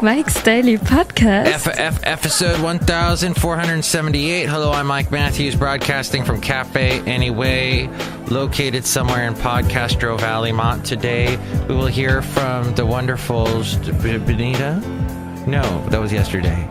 Mike's Daily Podcast. Episode 1478. Hello, I'm Mike Matthews, broadcasting from Cafe Anyway, located somewhere in Podcastro Valley, Mont. Today, we will hear from the wonderful Benita? No, that was yesterday.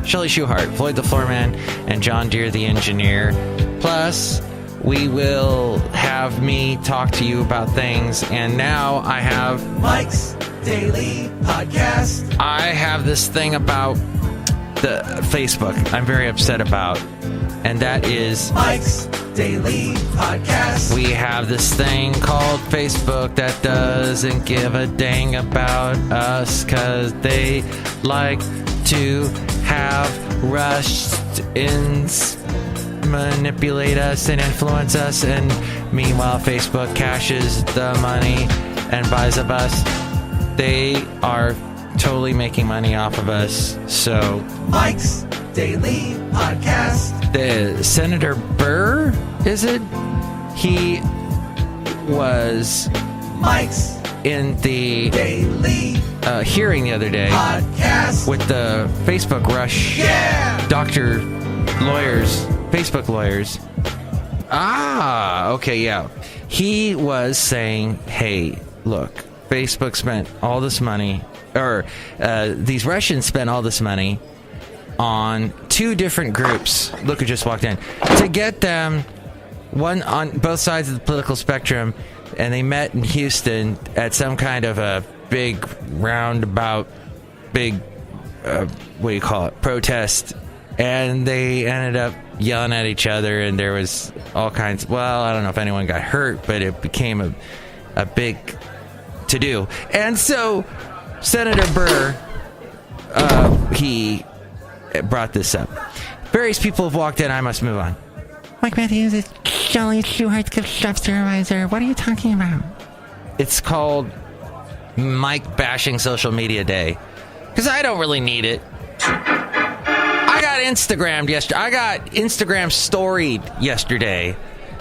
Shelley Schuhart, Floyd the Floorman, and John Deere the Engineer. Plus, we will have me talk to you about things, and now I have Mike's Daily Podcast. I have this thing about the Facebook I'm very upset about, and that is Mike's Daily Podcast. We have this thing called Facebook that doesn't give a dang about us, cause they like to have rushed ins, manipulate us and influence us, and meanwhile Facebook cashes the money and buys up us. They are totally making money off of us. So Mike's Daily Podcast. The Senator Burr, is it? He was Mike's in the Daily hearing the other day Podcast with the Facebook rush. Yeah! Doctor lawyers, Facebook lawyers. Okay, yeah. He was saying, hey, look, Facebook spent all this money, or these Russians spent all this money on two different groups. Look who just walked in. To get them, one on both sides of the political spectrum, and they met in Houston at some kind of a big roundabout, protest. And they ended up yelling at each other, and there was all kinds. Well, I don't know if anyone got hurt, but it became a big to-do. And so Senator Burr, he brought this up. Various people have walked in. I must move on. Mike Matthews is Shelley Schuhart's gift shop supervisor. What are you talking about? It's called Mike Bashing Social Media Day, because I don't really need it. I got Instagrammed yesterday. I got Instagram storied yesterday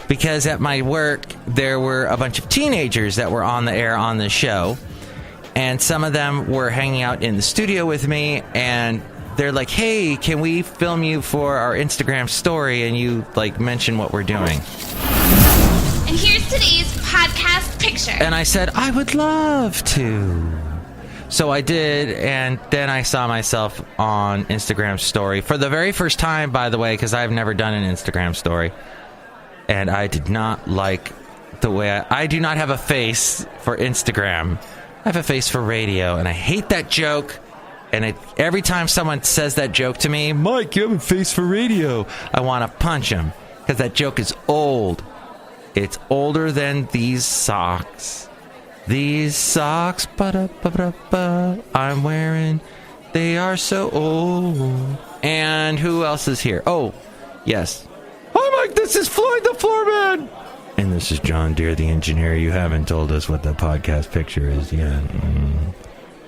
because at my work there were a bunch of teenagers that were on the air on the show, and some of them were hanging out in the studio with me, and they're like, hey, can we film you for our Instagram story? And you mention what we're doing. And here's today's podcast picture. And I said, I would love to. So I did, and then I saw myself on Instagram story for the very first time, by the way, because I've never done an Instagram story. And I did not like the way I do not have a face for Instagram. I have a face for radio, and I hate that joke. And every time someone says that joke to me, Mike, you have a face for radio, I want to punch him, because that joke is old. It's older than these socks. These socks, I'm wearing, they are so old. And who else is here? Oh, yes. Hi, Mike, this is Floyd the Floorman. And this is John Deere the Engineer. You haven't told us what the podcast picture is yet.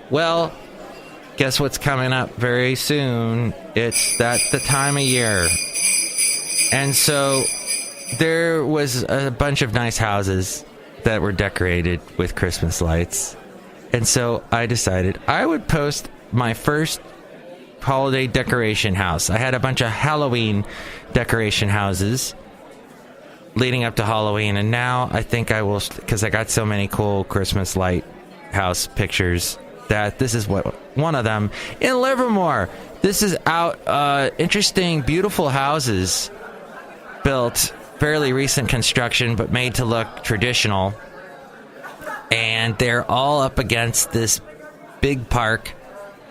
Well, guess what's coming up very soon? It's the time of year. And so there was a bunch of nice houses that were decorated with Christmas lights. And so I decided I would post my first holiday decoration house. I had a bunch of Halloween decoration houses leading up to Halloween, and now I think I will, because I got so many cool Christmas light house pictures, that this is one of them in Livermore. This is out, interesting, beautiful houses built, fairly recent construction, but made to look traditional. And they're all up against this big park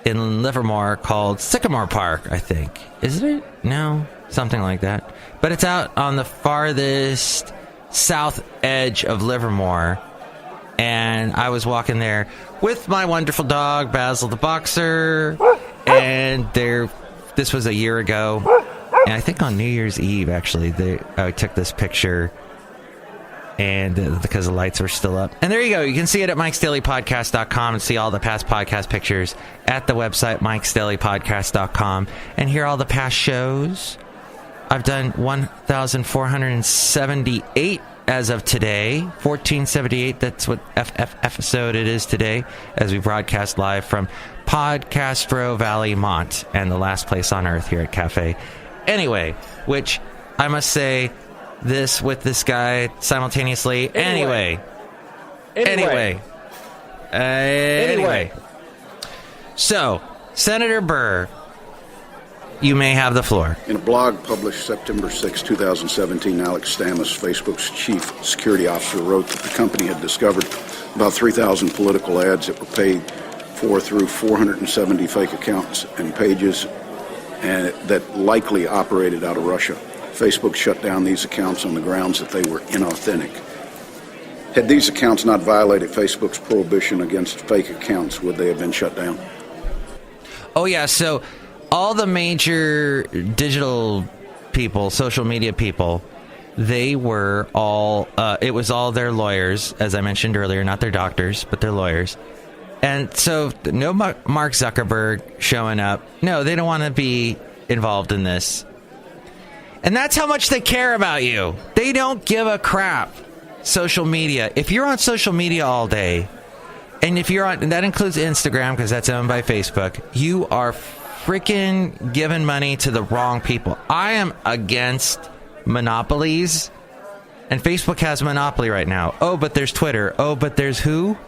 in Livermore called Sycamore Park, I think. Is it? No, something like that. But it's out on the farthest south edge of Livermore. And I was walking there with my wonderful dog, Basil the Boxer. And this was a year ago. And I think on New Year's Eve, actually, I took this picture, and because the lights were still up. And there you go. You can see it at MIKEs-DAILY-PODCAST.com and see all the past podcast pictures at the website MIKES-DAILY-PODCAST.com, and hear all the past shows. I've done 1,478 as of today, 1478. That's what episode it is today, as we broadcast live from Podcastro Valley Mont, and the last place on earth here at Cafe. Anyway, which I must say this with this guy simultaneously. Anyway. So, Senator Burr, you may have the floor. In a blog published September 6, 2017, Alex Stamis, Facebook's chief security officer, wrote that the company had discovered about 3,000 political ads that were paid for through 470 fake accounts and pages and that likely operated out of Russia. Facebook shut down these accounts on the grounds that they were inauthentic. Had these accounts not violated Facebook's prohibition against fake accounts, would they have been shut down? Oh, yeah, so all the major digital people, social media people, they were all, it was all their lawyers, as I mentioned earlier, not their doctors, but their lawyers. And so no Mark Zuckerberg showing up. No, they don't want to be involved in this. And that's how much they care about you. They don't give a crap. Social media. If you're on social media all day, and if you're on, and that includes Instagram because that's owned by Facebook, you are freaking giving money to the wrong people. I am against monopolies, and Facebook has monopoly right now. Oh, but there's Twitter. Oh, but there's who?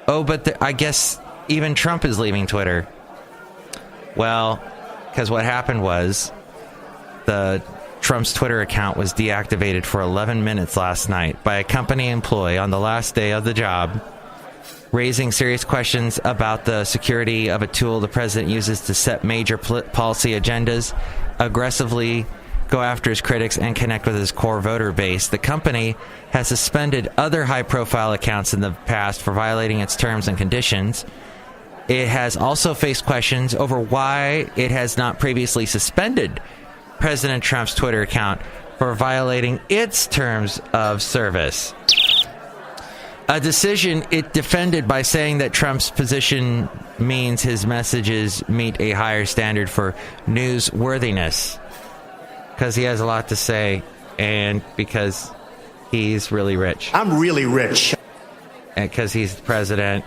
Oh, but I guess even Trump is leaving Twitter. Well, because what happened was Trump's Twitter account was deactivated for 11 minutes last night by a company employee on the last day of the job, raising serious questions about the security of a tool the president uses to set major policy agendas, aggressively go after his critics, and connect with his core voter base. The company has suspended other high-profile accounts in the past for violating its terms and conditions. It has also faced questions over why it has not previously suspended President Trump's Twitter account for violating its terms of service. A decision it defended by saying that Trump's position means his messages meet a higher standard for newsworthiness. Because he has a lot to say, and because he's really rich. I'm really rich. And because he's the president,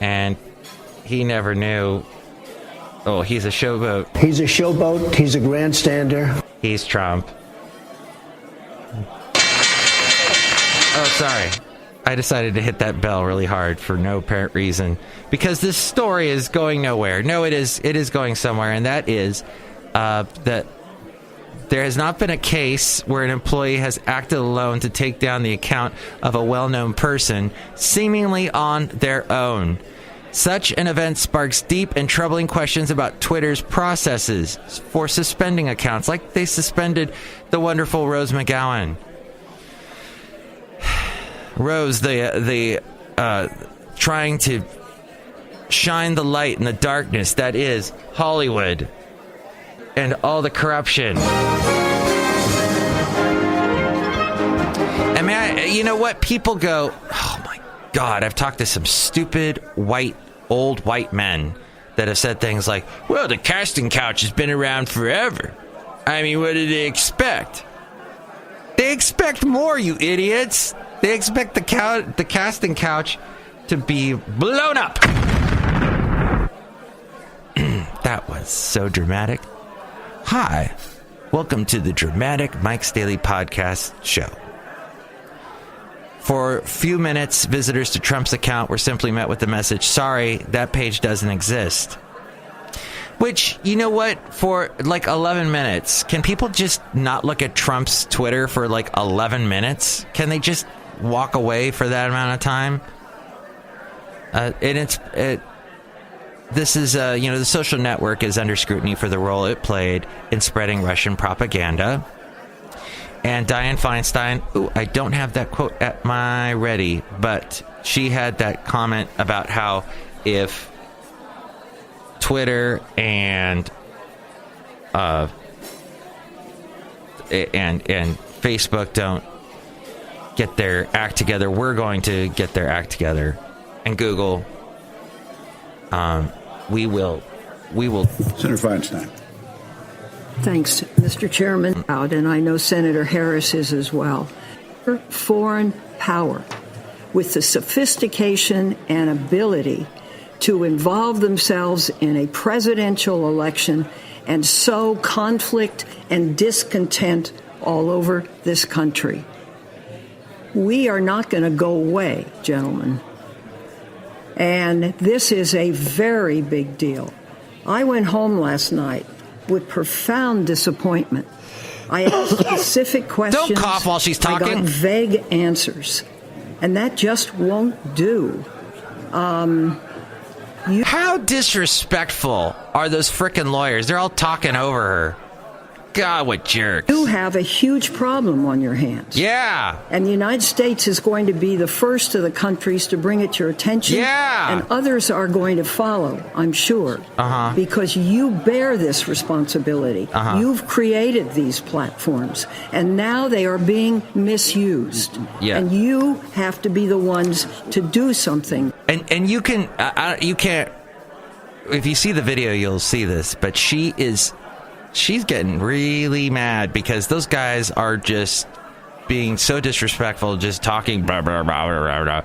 and he never knew. Oh, he's a showboat. He's a showboat. He's a grandstander. He's Trump. Oh, sorry. I decided to hit that bell really hard for no apparent reason. Because this story is going nowhere. No, it is going somewhere, and that is that there has not been a case where an employee has acted alone to take down the account of a well-known person, seemingly on their own. Such an event sparks deep and troubling questions about Twitter's processes for suspending accounts, like they suspended the wonderful Rose McGowan. Rose, the trying to shine the light in the darkness that is Hollywood and all the corruption. I mean, you know what? People go, oh my God, I've talked to some stupid old white men that have said things like, well, the casting couch has been around forever. I mean, what did they expect? They expect more, you idiots. They expect the casting couch to be blown up. That was so dramatic. Hi, welcome to the dramatic Mike's Daily Podcast show. For a few minutes, visitors to Trump's account were simply met with the message, sorry, that page doesn't exist. Which, you know what, for like 11 minutes, can people just not look at Trump's Twitter for like 11 minutes? Can they just walk away for that amount of time? This is, the social network is under scrutiny for the role it played in spreading Russian propaganda. And Dianne Feinstein, I don't have that quote at my ready, but she had that comment about how if Twitter and Facebook don't get their act together, we're going to get their act together. And Google, we will. Senator Feinstein. Thanks, Mr. Chairman. And I know Senator Harris is as well. foreign power with the sophistication and ability to involve themselves in a presidential election and sow conflict and discontent all over this country. We are not going to go away, gentlemen. And this is a very big deal. I went home last night with profound disappointment. I asked specific questions. Don't cough while she's talking. I got vague answers. And that just won't do. How disrespectful are those frickin' lawyers? They're all talking over her. God, what jerks. You have a huge problem on your hands. Yeah. And the United States is going to be the first of the countries to bring it to your attention. Yeah. And others are going to follow, I'm sure. Because you bear this responsibility. You've created these platforms. And now they are being misused. Yeah. And you have to be the ones to do something. And you can, you can't, if you see the video, you'll see this, but she's getting really mad because those guys are just being so disrespectful, just talking blah, blah, blah, blah, blah,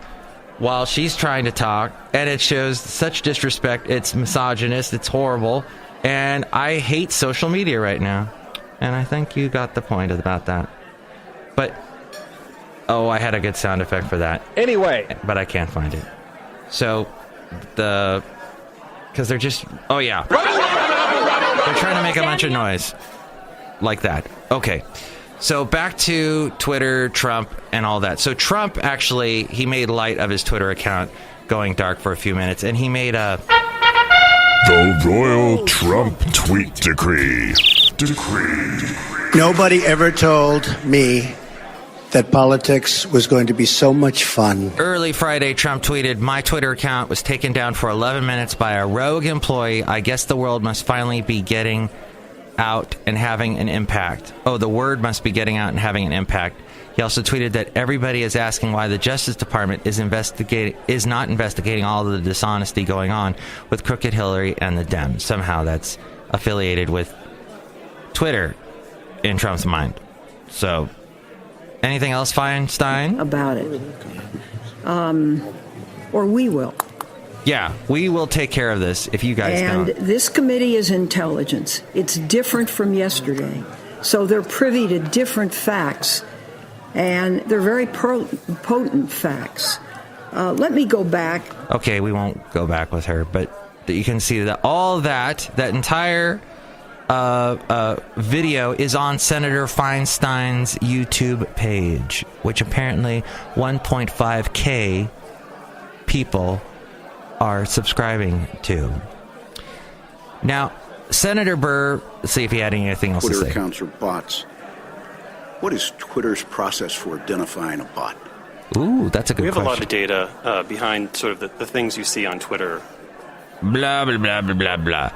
while she's trying to talk, and it shows such disrespect. It's misogynist. It's horrible. And I hate social media right now. And I think you got the point about that. But, oh, I had a good sound effect for that. Anyway. But I can't find it. So, because they're just, oh yeah. They're trying to make a bunch of noise. Like that. Okay. So back to Twitter, Trump, and all that. So Trump actually, he made light of his Twitter account going dark for a few minutes, and he made a... The Royal Trump Tweet Decree. Nobody ever told me that politics was going to be so much fun. Early Friday, Trump tweeted, "My Twitter account was taken down for 11 minutes by a rogue employee. I guess the world must finally be getting out and having an impact." Oh, the word must be getting out and having an impact. He also tweeted that everybody is asking why the Justice Department is not investigating all of the dishonesty going on with Crooked Hillary and the Dems. Somehow that's affiliated with Twitter in Trump's mind. So... anything else, Feinstein? About it. Or we will. Yeah, we will take care of this if you guys don't. And this committee is intelligence. It's different from yesterday. So they're privy to different facts. And they're very potent facts. Let me go back. Okay, we won't go back with her, but you can see that all that entire... video is on Senator Feinstein's YouTube page, which apparently 1.5K people are subscribing to. Now, Senator Burr, let's see if he had anything else to say. Twitter accounts are bots. What is Twitter's process for identifying a bot? Ooh, that's a good question. We have a lot of data behind sort of the things you see on Twitter. Blah, blah, blah, blah, blah, blah.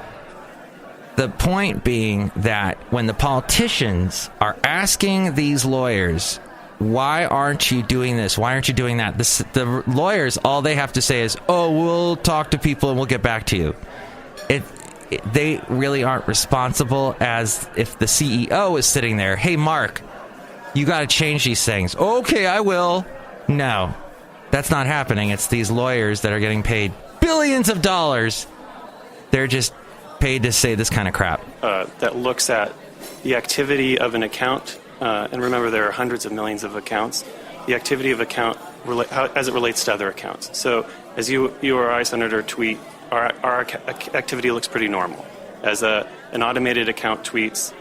The point being that when the politicians are asking these lawyers, why aren't you doing this? Why aren't you doing that? The lawyers, all they have to say is, oh, we'll talk to people and we'll get back to you. They really aren't responsible, as if the CEO is sitting there. Hey, Mark, you got to change these things. Okay, I will. No, that's not happening. It's these lawyers that are getting paid billions of dollars. They're just paid to say this kind of crap. That looks at the activity of an account, and remember there are hundreds of millions of accounts, the activity of account as it relates to other accounts. So as you or I, Senator, tweet, our activity looks pretty normal. As an automated account tweets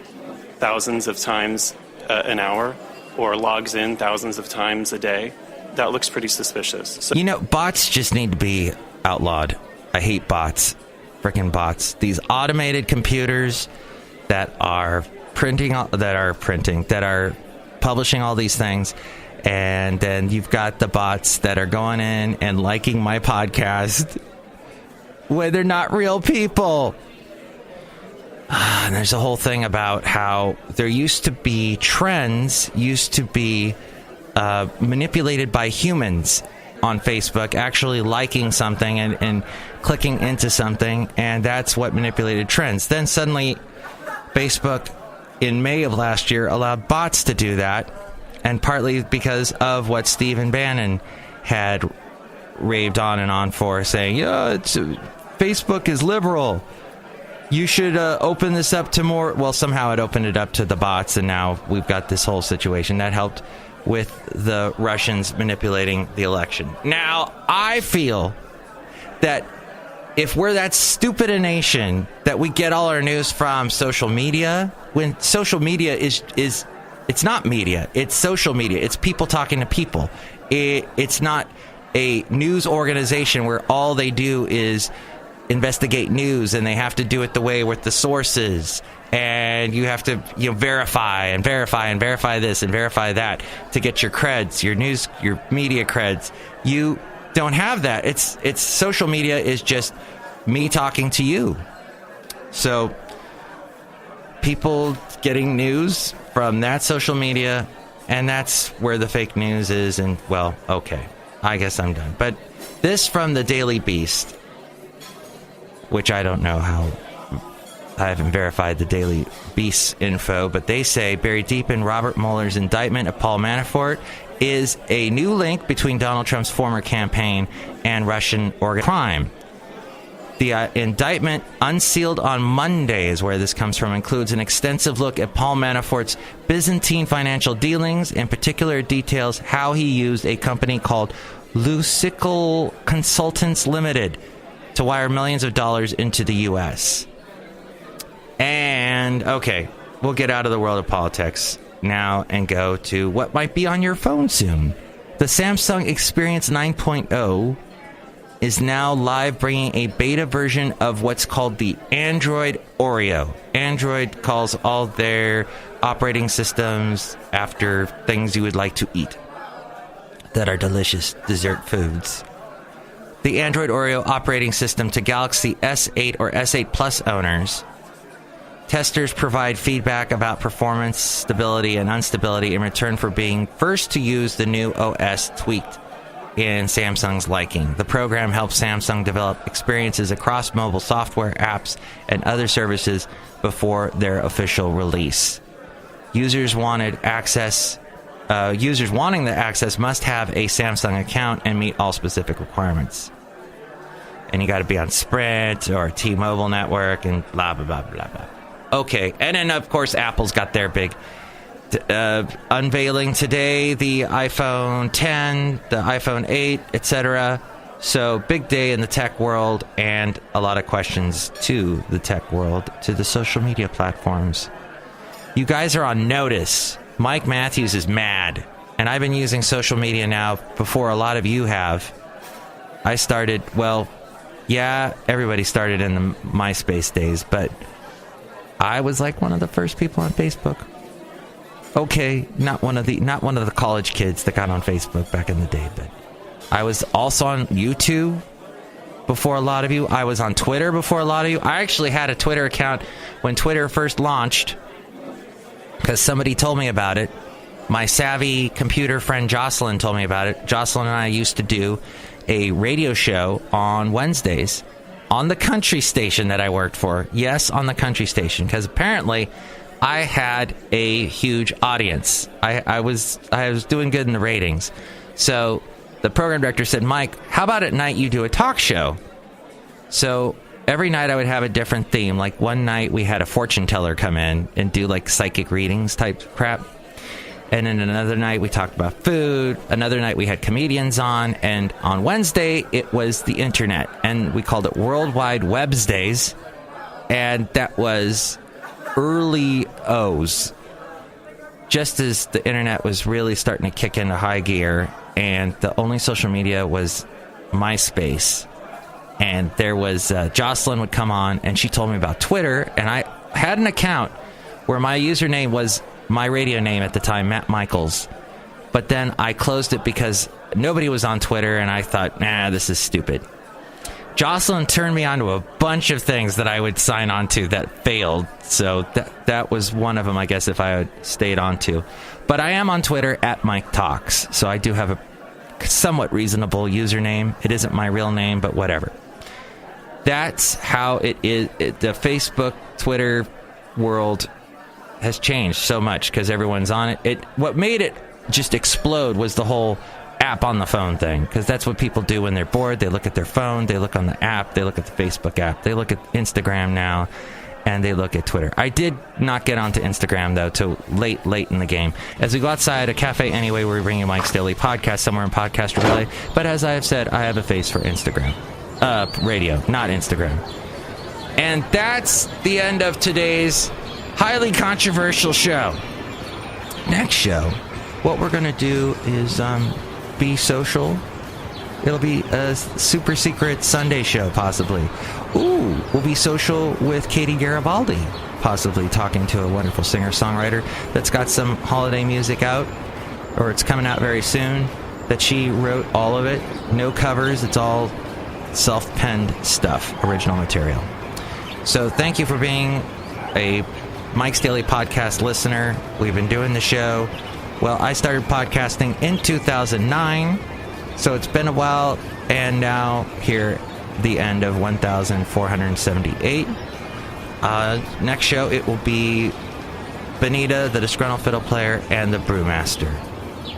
thousands of times an hour or logs in thousands of times a day, that looks pretty suspicious. So, bots just need to be outlawed. I hate bots. Freaking bots. These automated computers that are publishing all these things, and then you've got the bots that are going in and liking my podcast when they're not real people. And there's a whole thing about how there used to be trends manipulated by humans on Facebook, actually liking something and clicking into something, and that's what manipulated trends. Then suddenly Facebook in May of last year allowed bots to do that, and partly because of what Stephen Bannon had raved on and on for, saying, Facebook is liberal. You should open this up to more. Well, somehow it opened it up to the bots, and now we've got this whole situation that helped with the Russians manipulating the election. Now, I feel that if we're that stupid a nation that we get all our news from social media, when social media is it's not media, it's social media. It's people talking to people. It's not a news organization where all they do is investigate news, and they have to do it the way with the sources, and you have to verify and verify and verify this and verify that to get your creds, your news, your media creds. You don't have that. It's social media is just me talking to you. So people getting news from that social media, and that's where the fake news is. And well, okay, I guess I'm done. But this from the Daily Beast, which I don't know how, I haven't verified the Daily Beast info, but they say buried deep in Robert Mueller's indictment of Paul Manafort is a new link between Donald Trump's former campaign and Russian organized crime. The indictment, unsealed on Monday, is where this comes from, includes an extensive look at Paul Manafort's Byzantine financial dealings. In particular, it details how he used a company called Lucical Consultants Limited to wire millions of dollars into the U.S. And, okay, we'll get out of the world of politics now and go to what might be on your phone soon. The Samsung Experience 9.0 is now live, bringing a beta version of what's called the Android Oreo. Android calls all their operating systems after things you would like to eat that are delicious dessert foods. The Android Oreo operating system to Galaxy S8 or S8 Plus owners. Testers provide feedback about performance, stability, and instability in return for being first to use the new OS tweaked in Samsung's liking. The program helps Samsung develop experiences across mobile software, apps, and other services before their official release. Users wanting the access must have a Samsung account and meet all specific requirements. And you got to be on Sprint or T-Mobile network and blah, blah, blah, blah, blah. Okay, and then, of course, Apple's got their big unveiling today, the iPhone 10, the iPhone 8, etc. So, big day in the tech world, and a lot of questions to the tech world, to the social media platforms. You guys are on notice. Mike Matthews is mad, and I've been using social media now before a lot of you have. I started, well, yeah, everybody started in the MySpace days, but I was like one of the first people on Facebook. Okay, not one of the college kids that got on Facebook back in the day, but I was also on YouTube before a lot of you. I was on Twitter before a lot of you. I actually had a Twitter account when Twitter first launched because somebody told me about it. My savvy computer friend Jocelyn told me about it. Jocelyn and I used to do a radio show on Wednesdays on the country station that I worked for. Yes, on the country station, because apparently I had a huge audience. I was doing good in the ratings. So the program director said, Mike, how about at night you do a talk show? So every night I would have a different theme. Like one night we had a fortune teller come in and do like psychic readings type crap. And then another night we talked about food. Another night we had comedians on. And on Wednesday it was the internet. And we called it Worldwide Webs Days. And that was early O's. Just as the internet was really starting to kick into high gear. And the only social media was MySpace. And there was Jocelyn would come on and she told me about Twitter. And I had an account where my username was my radio name at the time, Matt Michaels. But then I closed it because nobody was on Twitter, and I thought, nah, this is stupid. Jocelyn turned me on to a bunch of things that I would sign on to that failed. So that was one of them, I guess, if I had stayed on to. But I am on Twitter at Mike Talks. So I do have a somewhat reasonable username. It isn't my real name, but whatever. That's how it is. The Facebook, Twitter world has changed so much because everyone's on it. What made it just explode was the whole app on the phone thing, because that's what people do when they're bored. They look at their phone, they look on the app, they look at the Facebook app, they look at Instagram now, and they look at Twitter. I did not get onto Instagram, though, till late in the game. As we go outside a cafe anyway, we're bringing Mike's Daily Podcast somewhere in Podcast Relay. But as I have said, I have a face for Instagram. Radio, not Instagram. And that's the end of today's highly controversial show. Next show, what we're going to do is be social. It'll be a super secret Sunday show, possibly. Ooh, we'll be social with Katie Garibaldi, possibly talking to a wonderful singer-songwriter that's got some holiday music out, or it's coming out very soon, that she wrote all of it. No covers, it's all self-penned stuff, original material. So thank you for being a Mike's Daily Podcast listener. We've been doing the show. Well, I started podcasting in 2009, so it's been a while, and now here, the end of 1478. Next show, it will be Benita, the disgruntled fiddle player, and the brewmaster.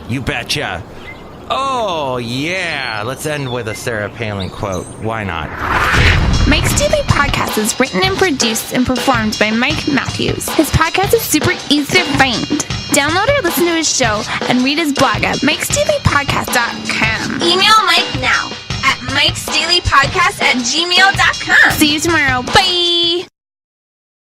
You betcha. Oh, yeah. Let's end with a Sarah Palin quote. Why not? Mike's Daily Podcast is written and produced and performed by Mike Matthews. His podcast is super easy to find. Download or listen to his show and read his blog at MIKEs-DAILY-PODCAST.com. Email Mike now at MIKEs-DAILY-PODCAST@gmail.com. See you tomorrow. Bye!